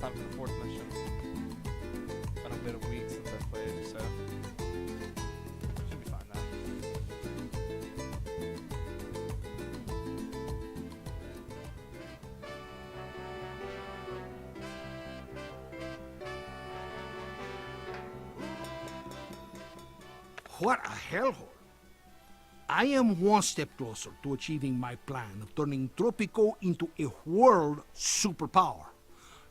time for the fourth mission. It's been a bit of weeks since I played, so should be fine now. What a hellhole. I am one step closer to achieving my plan of turning Tropico into a world superpower.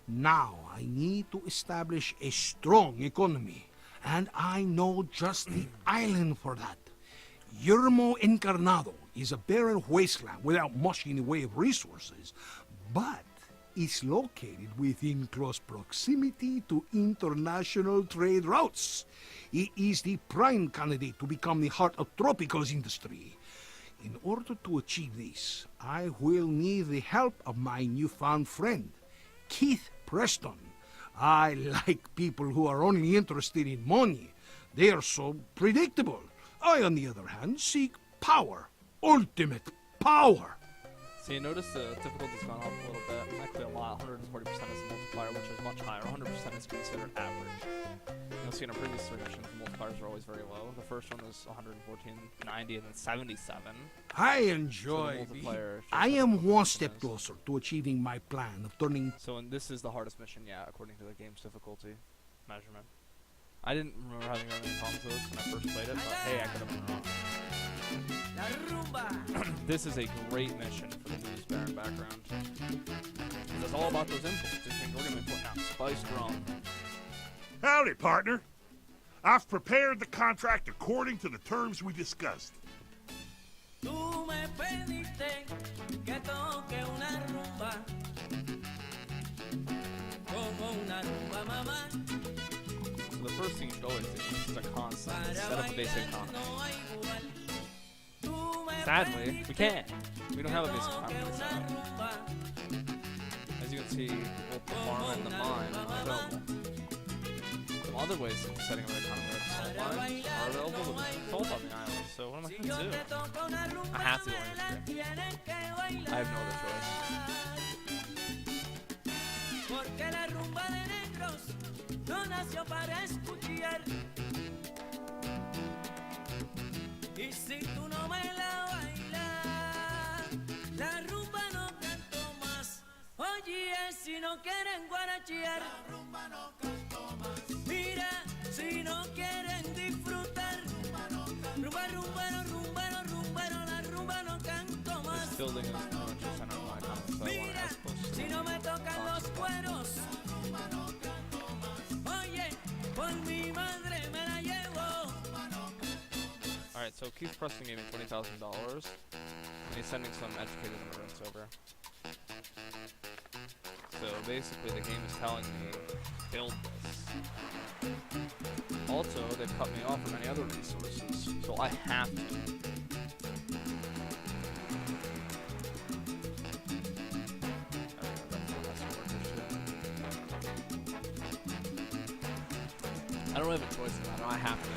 Now I need to establish a strong economy, and I know just the island for that. Yermo Encarnado is a barren wasteland without much in the way of resources, but it's located within close proximity to international trade routes. It is the prime candidate to become the heart of Tropico's industry. In order to achieve this, I will need the help of my newfound friend, Keith Preston. I like people who are only interested in money. They are so predictable. I, on the other hand, seek power. Ultimate power. So you notice the difficulty's gone up a little bit, actually a lot. 140% is a multiplier, which is much higher. 100% is considered average. You'll see in our previous three missions, the multipliers are always very low. The first one was 114, 90, and then 77. I enjoy so I am one step closer to achieving my plan of turning... So and this is the hardest mission yet, according to the game's difficulty measurement. I didn't remember having any problems with this when I first played it, but hey, I could have been wrong. This is a great mission for the news baron background. It's all about those imports. This means we're going to be putting out spiced rum. Howdy, partner. I've prepared the contract according to the terms we discussed. So the first thing you should always do, this is a constant, is set up a basic con. Sadly, we can't. We don't have a basic con for set up. As you can see, both the farm and the mine are available. Some other ways of setting up an economy, like salt mines, are available with salt on the island. So what am I going to do? I have to go in this game. I have no other choice. Porque la rumba de negros no nació para escuchar. Y si tú no me la bailas, la rumba no canto más. Oye, si no quieren guarachear, la rumba no canto más. Mira, si no quieren disfrutar, rumba no canto. Rumba, rumba, no, rumba, no, rumba, no, la rumba no canto más. Mira, si no me tocan los cueros, oye, por mi madre me la llevo. Alright, so Keith Preston gave me $20,000, and he's sending some educated immigrants over. So basically the game is telling me, build this. Also, they've cut me off from any other resources, so I have to. I don't have a choice in that. I have to.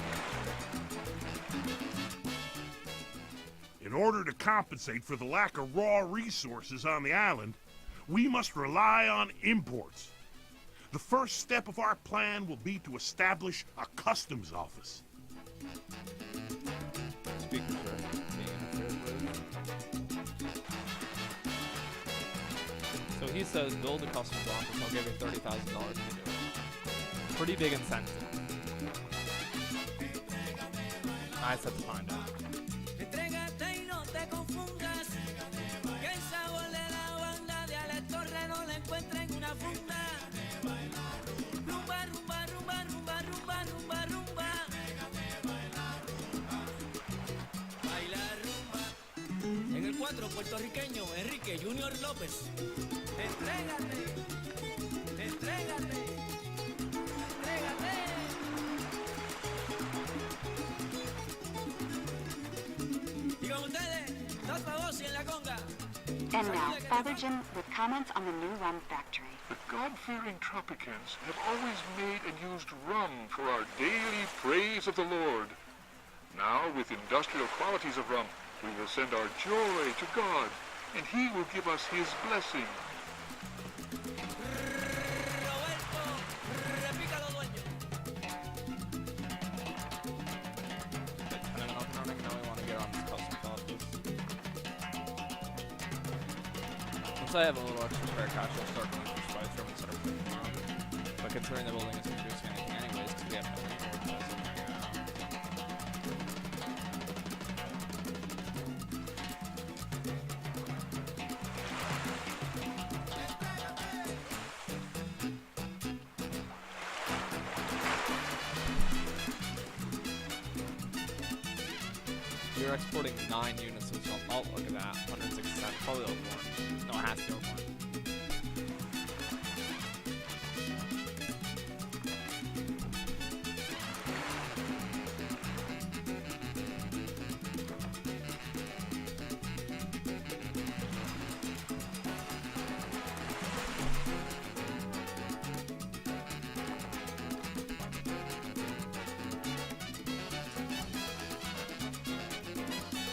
In order to compensate for the lack of raw resources on the island, we must rely on imports. The first step of our plan will be to establish a customs office. Speakers are being interfered with. So he says, build a customs office. I'll give you $30,000 to do it. Pretty big incentive. I said to find out. Entrégate y no te confundas, que el sabor de la banda de Alex Torre no la encuentra en una funda. Rumba, rumba, rumba, rumba, rumba, rumba, rumba. Baila rumba. En el 4 puertorriqueño Enrique Junior López. Entrégate, entrégate. And now, Father Jim with comments on the new rum factory. The God-fearing Tropicans have always made and used rum for our daily praise of the Lord. Now, with industrial qualities of rum, we will send our joy to God, and He will give us His blessing. Once I have a little extra spare cash, I'll start going to spice room instead of cooking tomorrow. But considering the building isn't producing anything anyways, because we have no imports as of right now. You're exporting 9 units of salt. Oh, look at that. 160 cents. Probably a little more. No, it has to be a little more.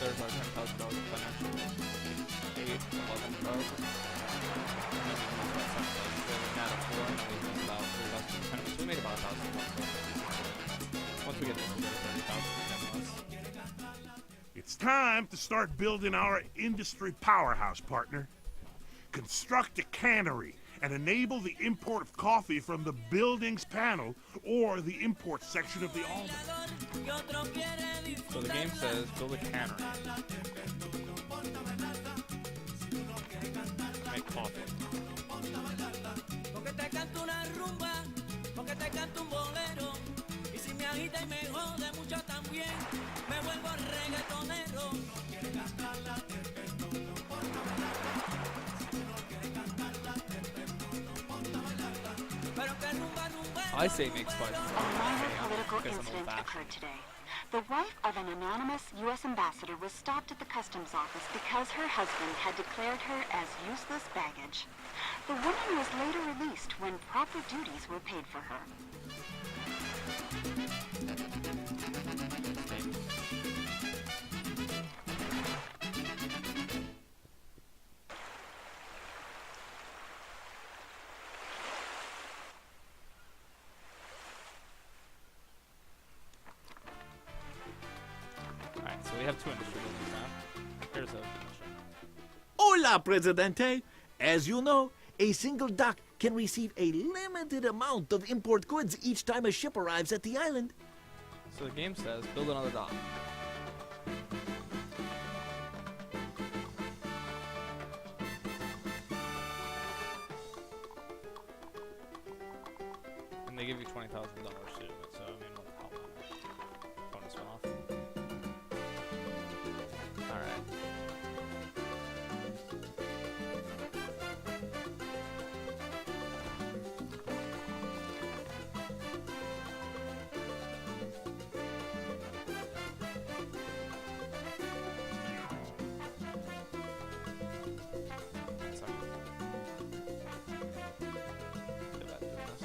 There's our $10,000 financial. 8, 11,000. And then we moved about 7,000. So we had a 4 and then we moved about 3,000. So we made about 1,000. Once we get this, we'll get 30,000. It's time to start building our industry powerhouse, partner. Construct a cannery and enable the import of coffee from the buildings panel or the import section of the almond. So the game says build a cannery. Make coffee. Porque te canto una rumba, porque te canto un bolero. Y si me agita y me jode mucho también, me vuelvo reggaetonero. Pero que rumba, rumba. I say make spices. A minor political Because I'm incident old-fashioned. occurred today. The wife of an anonymous U.S. ambassador was stopped at the customs office because her husband had declared her as useless baggage. The woman was later released when proper duties were paid for her. Alright, so we have 2 industry buildings now. Here's a mission. Hola, Presidente. As you know, a single dock can receive a limited amount of import goods each time a ship arrives at the island. So the game says build another dock. And they give you $20,000 to do it, so I mean, what the hell? Bonus one off. Alright. Sorry. Feel bad doing this.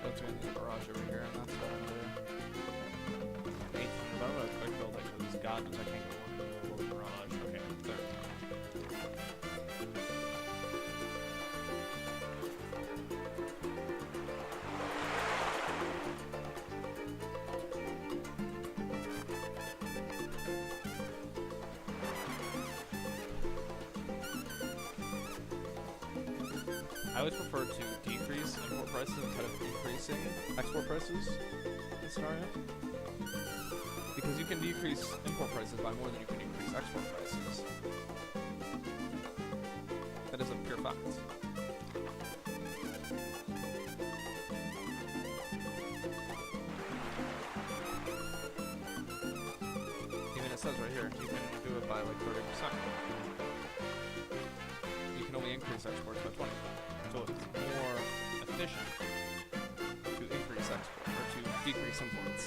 Go to the garage over here, and that's what I'm doing. 18, but I'm gonna quick build it because God knows I can't go work in the little garage. Okay, there. I always prefer to decrease import prices instead of increasing export prices in this scenario. Because you can decrease import prices by more than you can increase export prices. That is a pure fact. Even it says right here, you can do a it by like 30%. You can only increase exports by 20%. So it's more efficient to increase export or to decrease imports.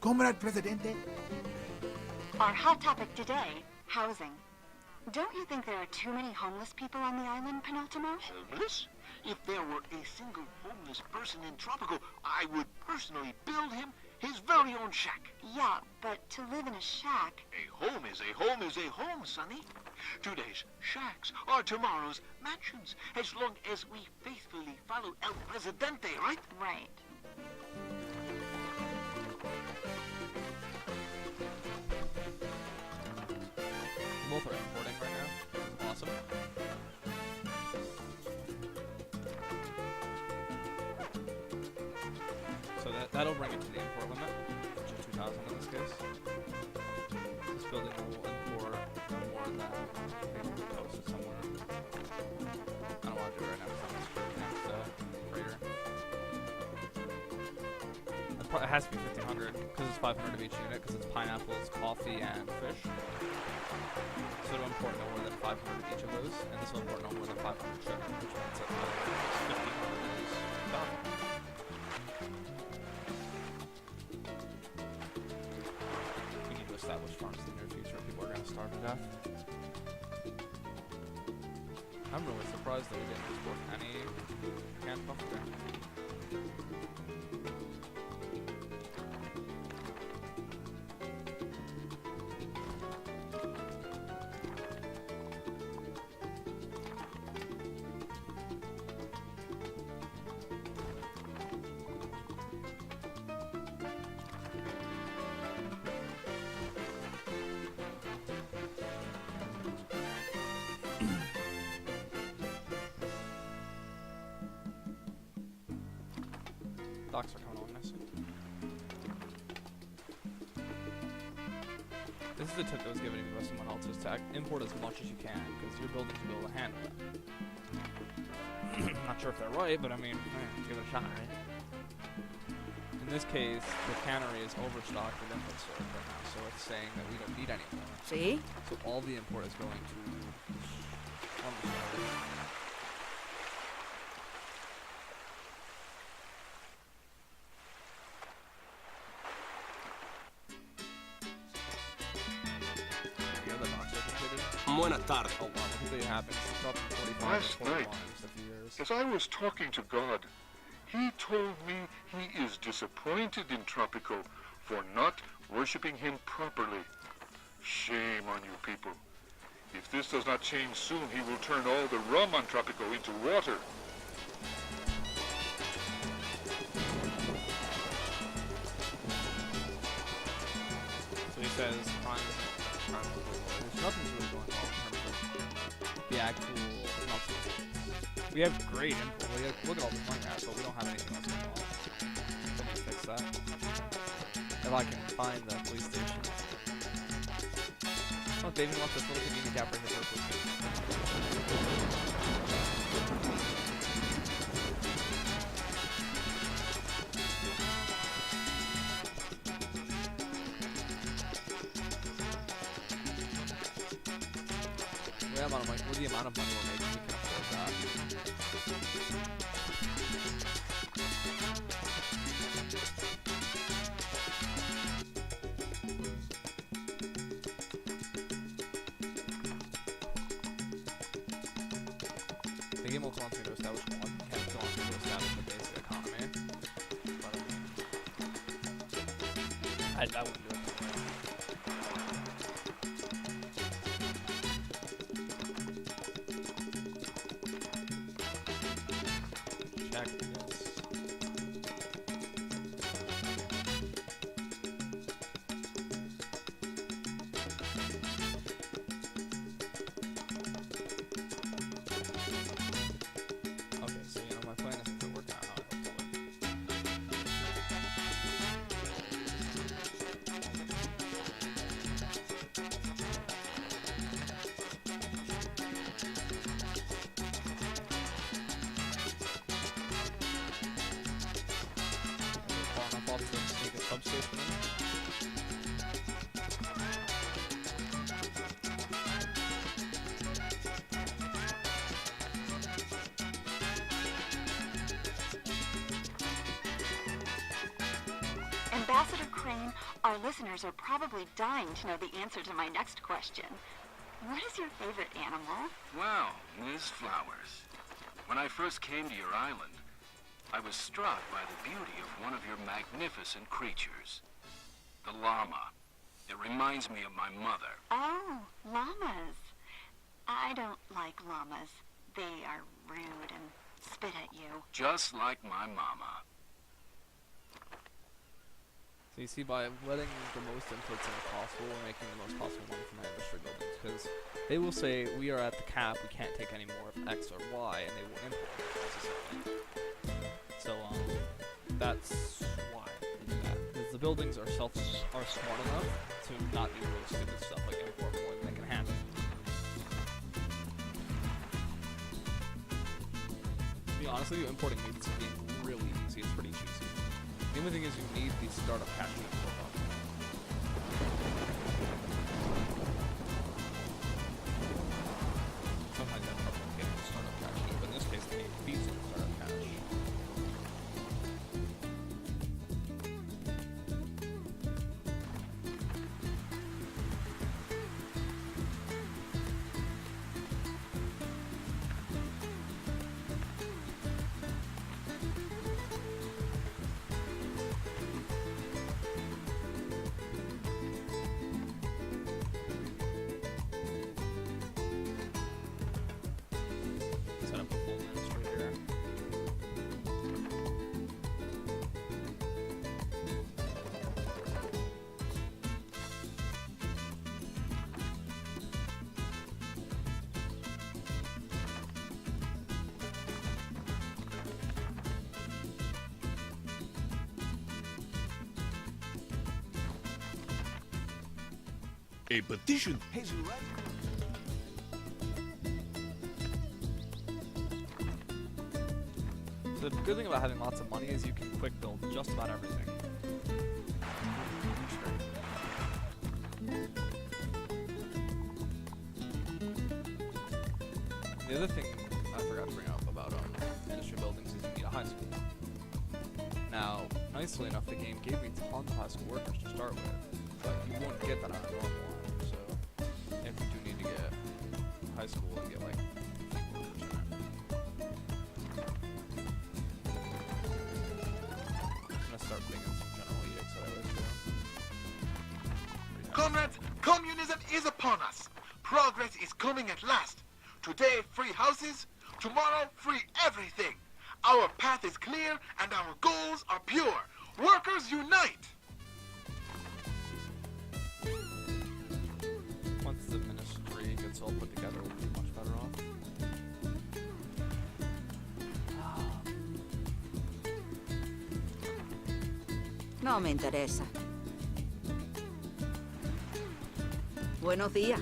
Comrade Presidente. Our hot topic today, housing. Don't you think there are too many homeless people on the island, Penultimo? Homeless? If there were a single homeless person in Tropico, I would personally build him his very own shack. Yeah, but to live in a shack... A home is a home is a home, Sonny. Today's shacks are tomorrow's mansions, as long as we faithfully follow El Presidente, right? Right. Both are importing right now. Awesome. So that'll bring it to the import limit, which is 2,000 in this case. This building will import no more than maybe we post it somewhere. I don't want to do it right now because I'm just freighter. It has to be 1,500 because it's 500 of each unit because it's pineapples, coffee, and fish. So it'll import no more than 500 of each of those, and this will import no more than 500 sugar, which means that 1,500 is done. We need to establish farms in the near future. People are going to starve to death. I'm really surprised that we didn't export any canned buffer grain. Docks are coming on nicely. This is the tip that was given to me by someone else, is to import as much as you can, because your building to be able to handle it. Not sure if they're right, but I mean, give it a shot, right? In this case, the cannery is overstocked with input storage right now, so it's saying that we don't need any more. See? So all the import is going to farm storage. Buenas tardes. Oh wow, look at that happens. It's dropped from 45 Last to 41 night, in just a few years. as I was talking to God, he told me he is disappointed in Tropico for not worshiping him properly. Shame on you people. If this does not change soon, he will turn all the rum on Tropico into water. So he says, there's nothing's really going on in terms of the actual melting points. We have great input. Look at all this money we have, but we don't have anything else going on. So we need to fix that. If I can find the police station. Oh, they even left this little convenient gap right here for the police station. With the amount of money we're making, we can afford that. The game also wants me to establish one. Can't still want me to establish the basic economy. But I wouldn't do it. Substation. Ambassador Crane, our listeners are probably dying to know the answer to my next question. What is your favorite animal? Well, Miss Flowers, when I first came to your island, I was struck by the beauty of one of your magnificent creatures, the llama. It reminds me of my mother. Oh, llamas. I don't like llamas. They are rude and spit at you. Just like my mama. So you see, by letting the most inputs in possible, we're making the most possible money from our industry buildings, because they will say, we are at the cap, we can't take any more of X or Y, and they will import it necessarily. So, that's why we do that. Because the buildings are smart enough to not do really stupid stuff like import more than they can handle. To be honest with you, importing meats is really easy, it's pretty juicy. The only thing is you need the startup cash to pull up. Sometimes you have trouble getting the startup cash, but in this case they need fees of the startup cash. Set up a full administrator. A petition. Has you right? The good thing about having lots of money is you can quick build just about everything. The other thing I forgot to bring up about industry buildings is you need a high school. Now, nicely enough, the game gave me tons of high school workers to start with, but you won't get that on a normal one. So, if you do need to get high school and get like workers in it. I'm gonna start putting in some general edicts that I would do. Comrades, communism is upon us. Progress is coming at last. Today, free houses. Tomorrow, free everything. Our path is clear and our goals are pure. Workers unite! Once the ministry gets all put together, we'll be much better off. No me interesa. Buenos días.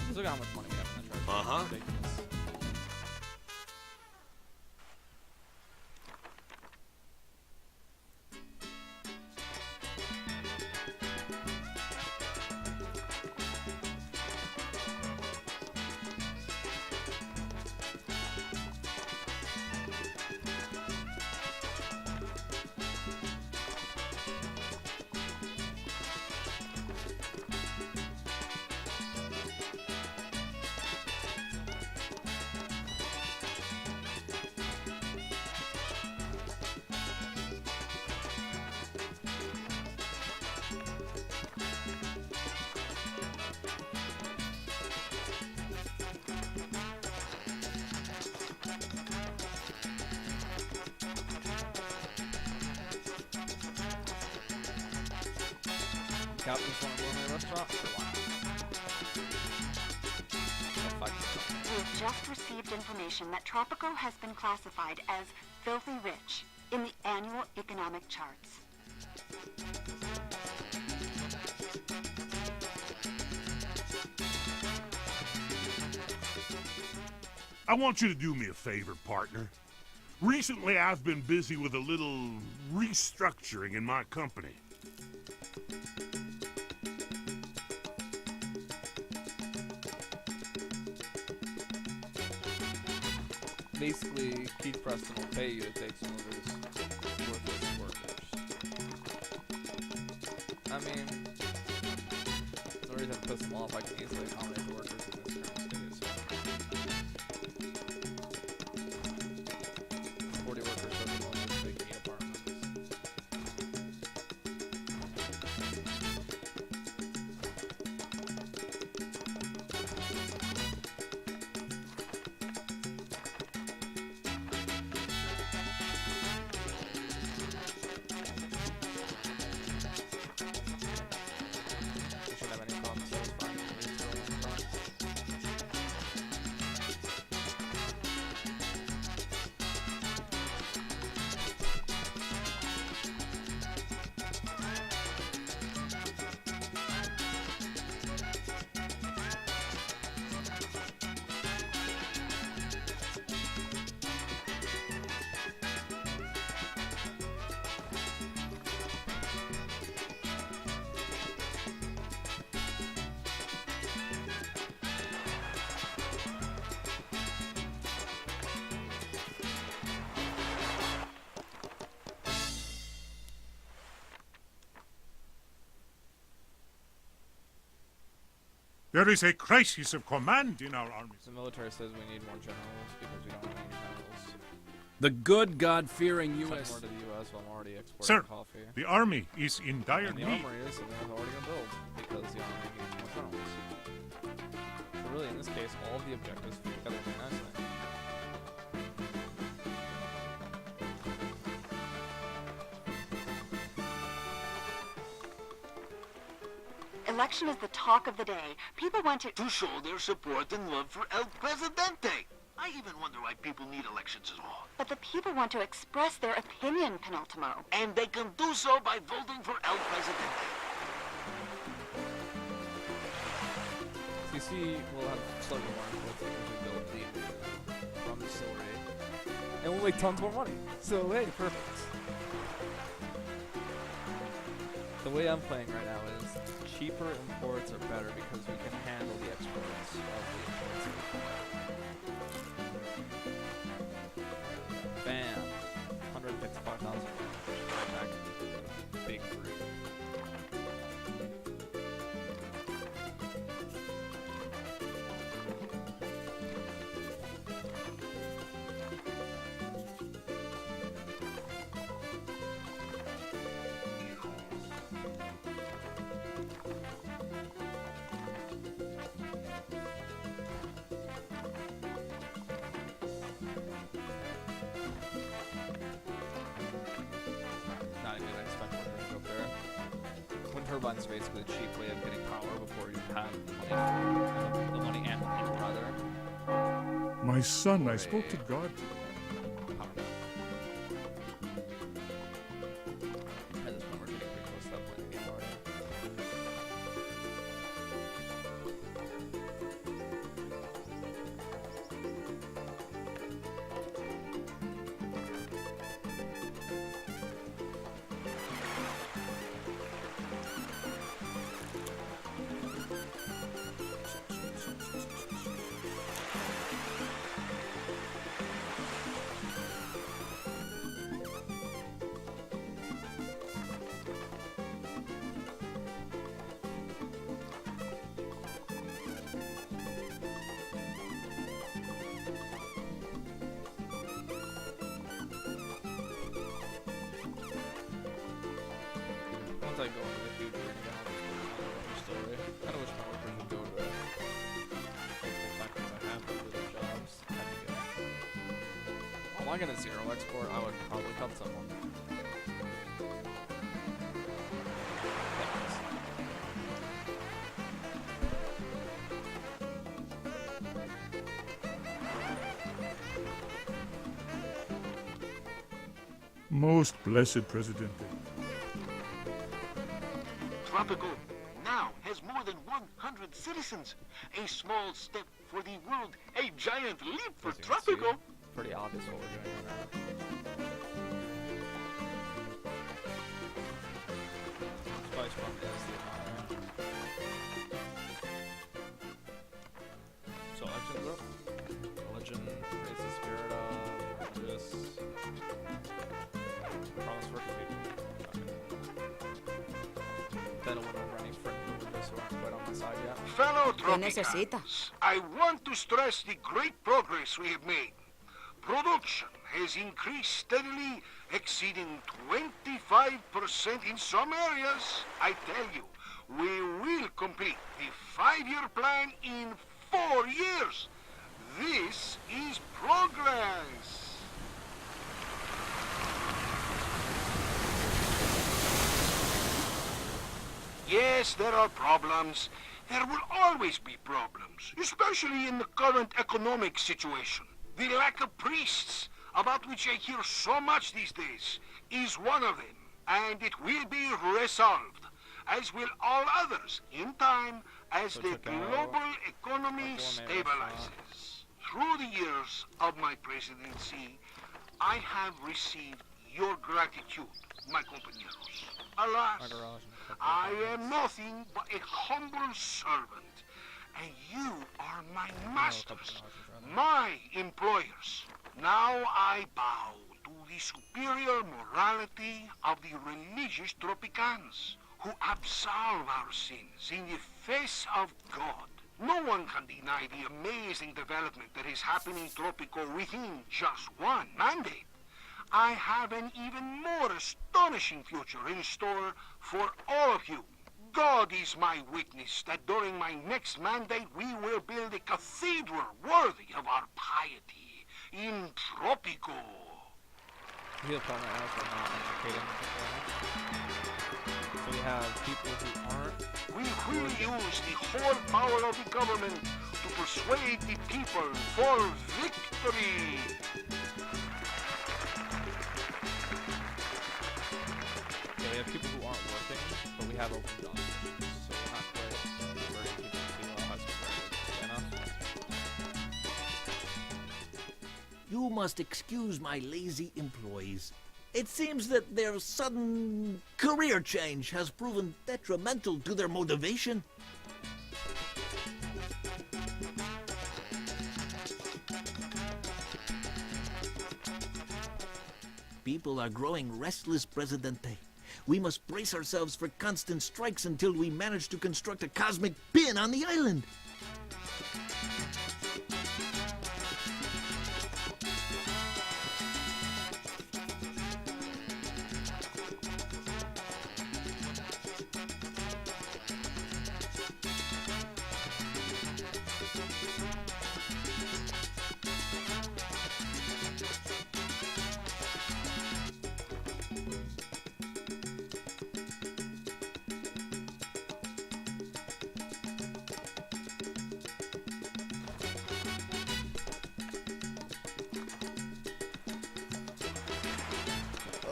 Let's look at how much money we have in the treasury. Uh-huh. It's ridiculous. Captain's want to go in the restaurant? Or why not? We've just received information that Tropico has been classified as filthy rich in the annual economic charts. I want you to do me a favor, partner. Recently, I've been busy with a little restructuring in my company. Basically, Keith Preston will pay you to take some of his worthless workers. I mean, there's no reason to piss them off. I can easily accommodate the workers in this current state, so 40 workers doesn't want to big meat apartments. You should have any problems satisfying the needs for a long time. There is a crisis of command in our armies. The military says we need more generals because we don't have any generals. The good God-fearing Send U.S. more to the U.S. while I'm already exporting Sir, coffee. the army is in dire And the need. armory is something I'm already going to build because the army needs more generals. So really, in this case, all of the objectives fit together very nicely. Election is the talk of the day. People want to... To show their support and love for El Presidente. I even wonder why people need elections at all. But the people want to express their opinion, Penultimo. And they can do so by voting for El Presidente. CC will have slightly more influence because we build the from distillery. And we'll make tons more money. So hey, perfect. The way I'm playing right now is cheaper imports are better because we can handle the exports of the imports. Bam. 155,000. Right back to the big three. Not even gonna expect workers to go up there. Wind turbines are basically the cheap way of getting power before you have the money and the people rather. My son, I spoke to God. Power down. At this point, we're getting pretty close to that point in the game already. Once I go into the huge arena, I'll just put it on the distillery. I kind of wish my workers would go to it. The fact that I have to do their jobs. Had to go. Am I gonna zero export? I would probably cut someone. Thanks. Most blessed Presidente. Tropico now has more than 100 citizens. A small step for the world, a giant leap for As you can see, Tropico. pretty obvious what we're doing on that. Spice Bomb is the economy. So legends up. Legend raise the spirit of this promise working people. Okay. That'll win over any friend privileges who aren't quite on my side yet. Fellow ¿Qué necesita? Tropicans, I want to stress the great progress we have made. Production has increased steadily, exceeding 25% in some areas. I tell you, we will complete the 5-year plan in 4 years. This is progress. Yes, there are problems. There will always be problems, especially in the current economic situation. The lack of priests, about which I hear so much these days, is one of them, and it will be resolved, as will all others, in time, as the global economy stabilizes. Through the years of my presidency, I have received your gratitude, my compañeros. Alas, I am nothing but a humble servant, and you are my masters, my employers. Now I bow to the superior morality of the religious Tropicans, who absolve our sins in the face of God. No one can deny the amazing development that is happening in Tropico within just one mandate. I have an even more astonishing future in store for all of you. God is my witness that during my next mandate we will build a cathedral worthy of our piety in Tropico. The problem right now is we're not educating people. So we have people who aren't. We will use the whole power of the government to persuade the people for victory. Yeah, we have people who aren't working, but we have open jobs. So we're not quite converting people to husband, you know? You must excuse my lazy employees. It seems that their sudden career change has proven detrimental to their motivation. People are growing restless, Presidente. We must brace ourselves for constant strikes until we manage to construct a cosmic pin on the island.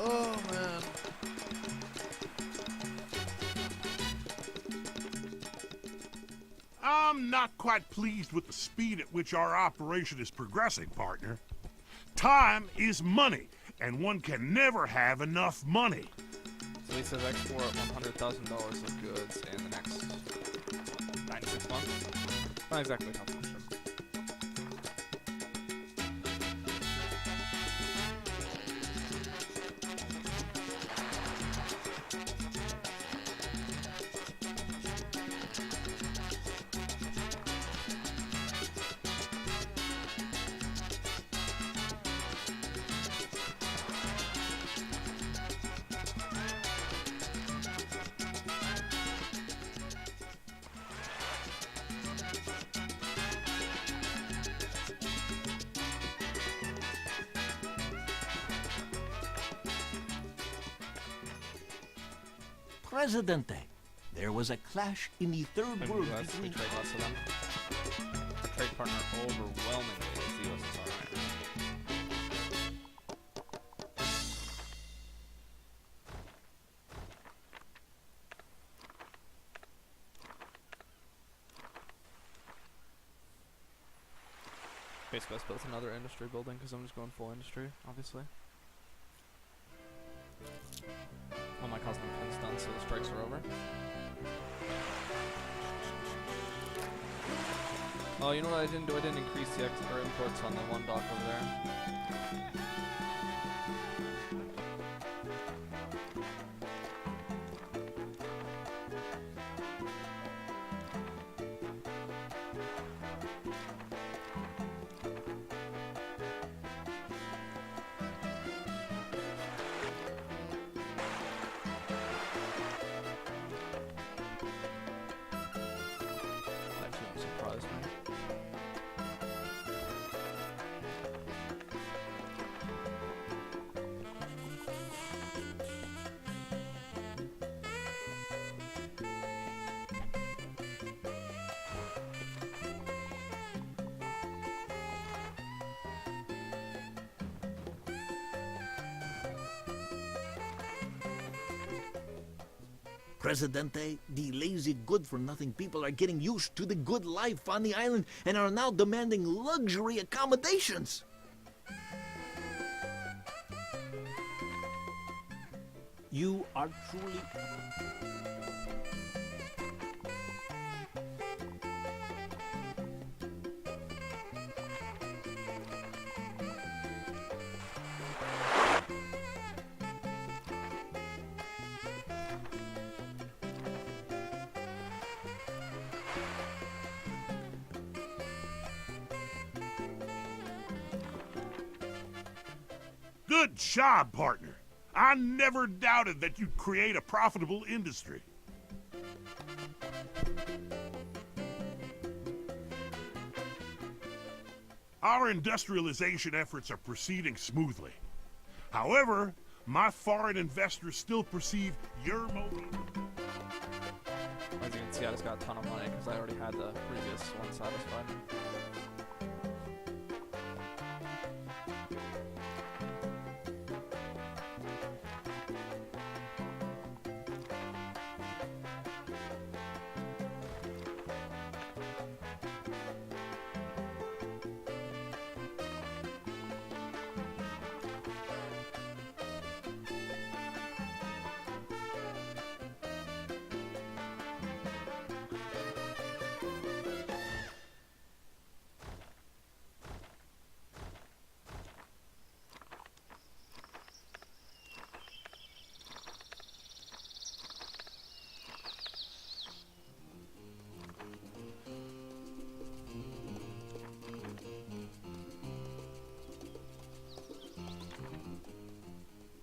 Oh, man. I'm not quite pleased with the speed at which our operation is progressing, partner. Time is money, and one can never have enough money. So he says export $100,000 of goods in the next 96 months. Not exactly how much. Presidente, there was a clash in the third Maybe world US, we between... trade less of them. Our trade partner overwhelmingly is the USSR right now. Basically, I built another industry building because I'm just going full industry, obviously. Well, my cosmic pin's done, so the strikes are over. Oh, you know what I didn't do? I didn't increase the inputs on the one dock over there. Presidente, the lazy good-for-nothing people are getting used to the good life on the island and are now demanding luxury accommodations. You are truly... Good job, partner. I never doubted that you'd create a profitable industry. Our industrialization efforts are proceeding smoothly. However, my foreign investors still perceive your motive. As you can see, I just got a ton of money because I already had the previous one satisfied.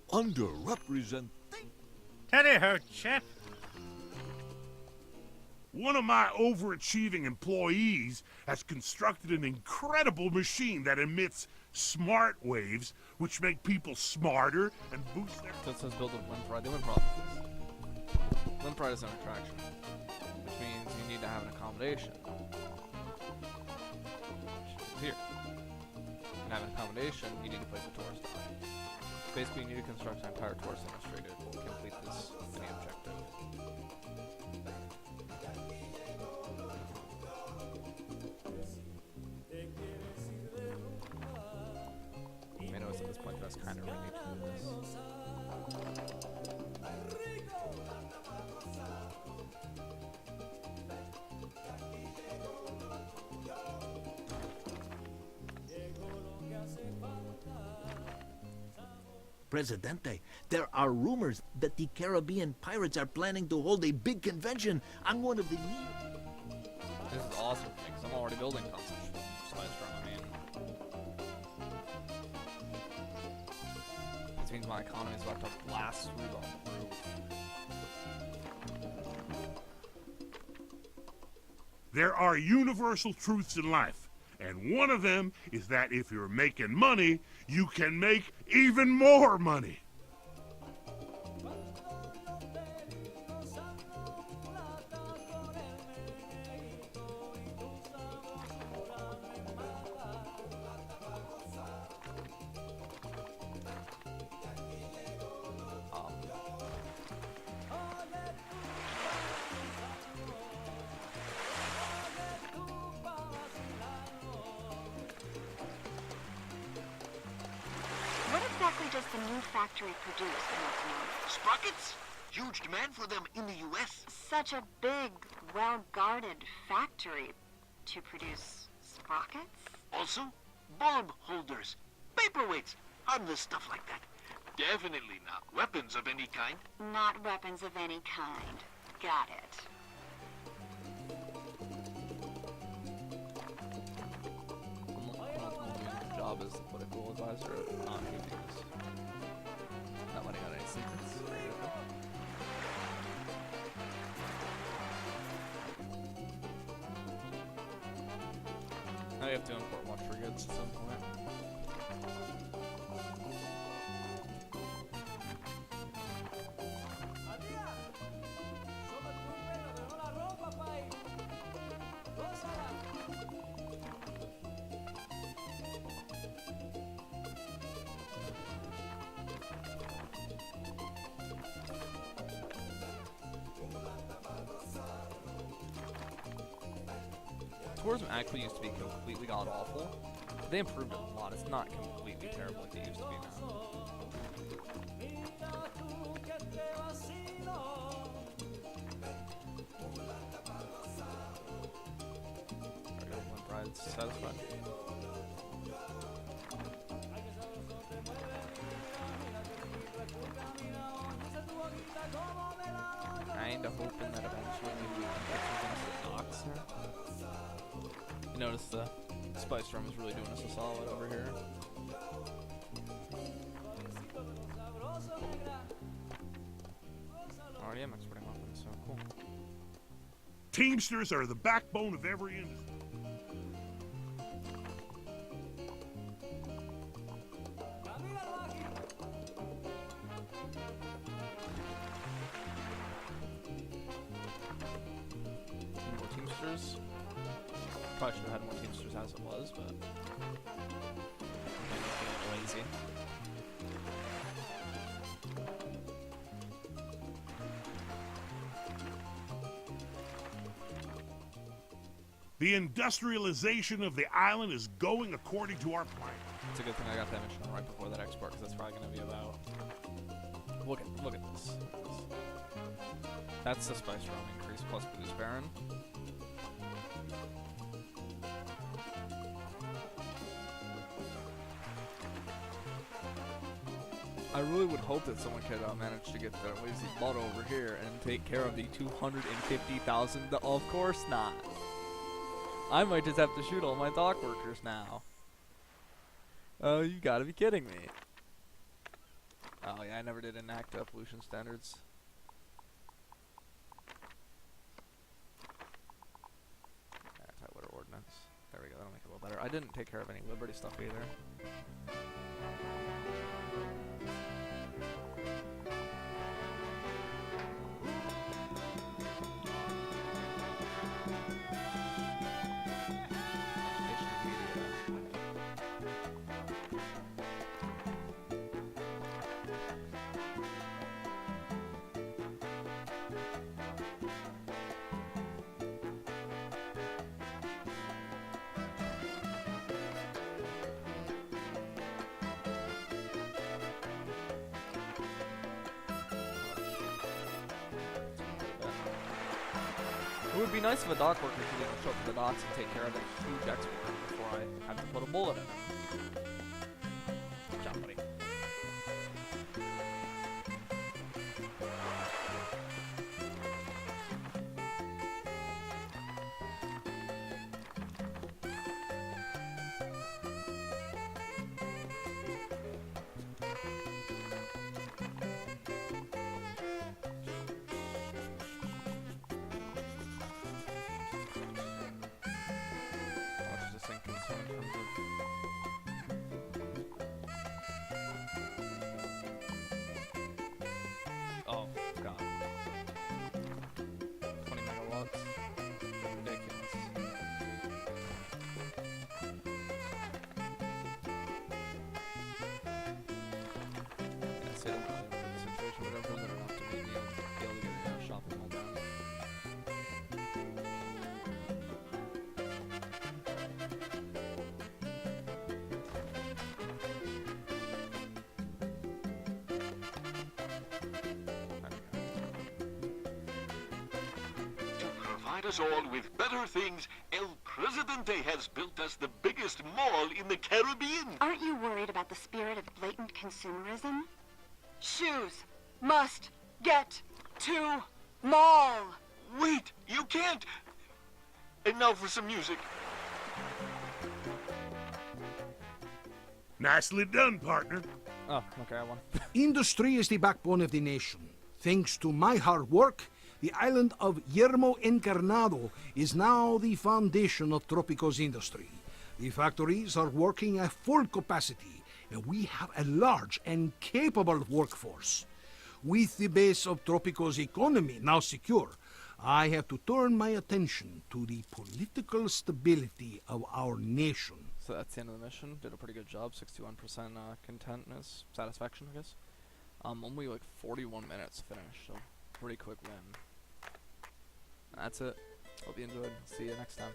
Underrepresented. Teddy-ho, chap. One of my overachieving employees has constructed an incredible machine that emits smart waves, which make people smarter and boost their... So it says build a wind pride. The wind pride is... Wind pride is an attraction, which means you need to have an accommodation. Here. And have an accommodation, you need to place a tourist dock. Basically, you need to construct an entire tourist industry to complete this mini objective. I know at this point that's kind of where we need to do this. Presidente, there are rumors that the Caribbean pirates are planning to hold a big convention on one of the near... This is awesome because I'm already building concepts besides from This means my economy is about to blast through the roof. There are universal truths in life, and one of them is that if you're making money, you can make even more money. factory produce, Milton? Sprockets? Huge demand for them in the U.S. Such a big, well-guarded factory to produce sprockets? Also, bulb holders, paperweights, harmless stuff like that. Definitely not weapons of any kind. Not weapons of any kind. Got it. My job as the political advisor of non-Houthis. Not letting out any secrets. Now you have to import luxury goods at some point. Tourism actually used to be completely god-awful. They improved it a lot. It's not completely terrible like it used to be now. There we go, my bride's satisfied. Kinda hoping that eventually we can get something to the docks here. You notice the spice rum is really doing us a solid over here. Already am exporting weapons, so cool. Teamsters are the backbone of every industry. More Teamsters. Probably should have had more Teamsters as it was, but I'm just being lazy. The industrialization of the island is going according to our plan. It's a good thing I got that mission right before that export, because that's probably going to be about. Look at this. That's the spice rum increase plus booze baron. I really would hope that someone could manage to get their lazy butt over here and take care of the 250,000. Of course not. I might just have to shoot all my dock workers now. Oh, you gotta be kidding me. Oh yeah, I never did enact pollution standards. Anti-litter ordinance. There we go, that'll make it a little better. I didn't take care of any Liberty stuff either. It would be nice if a dock worker could even show up to the docks and take care of a huge export before I have to put a bullet in him. Good job, buddy. us all with better things, El Presidente has built us the biggest mall in the Caribbean. Aren't you worried about the spirit of blatant consumerism? Shoes must get to mall. Wait, you can't. And now for some music. Nicely done, partner. Oh, okay, I won. Industry is the backbone of the nation. Thanks to my hard work, the island of Yermo Encarnado is now the foundation of Tropico's industry. The factories are working at full capacity, and we have a large and capable workforce. With the base of Tropico's economy now secure, I have to turn my attention to the political stability of our nation. So that's the end of the mission. Did a pretty good job. 61% contentness, satisfaction, I guess. Only like 41 minutes finished, so pretty quick win. That's it. Hope you enjoyed. See you next time.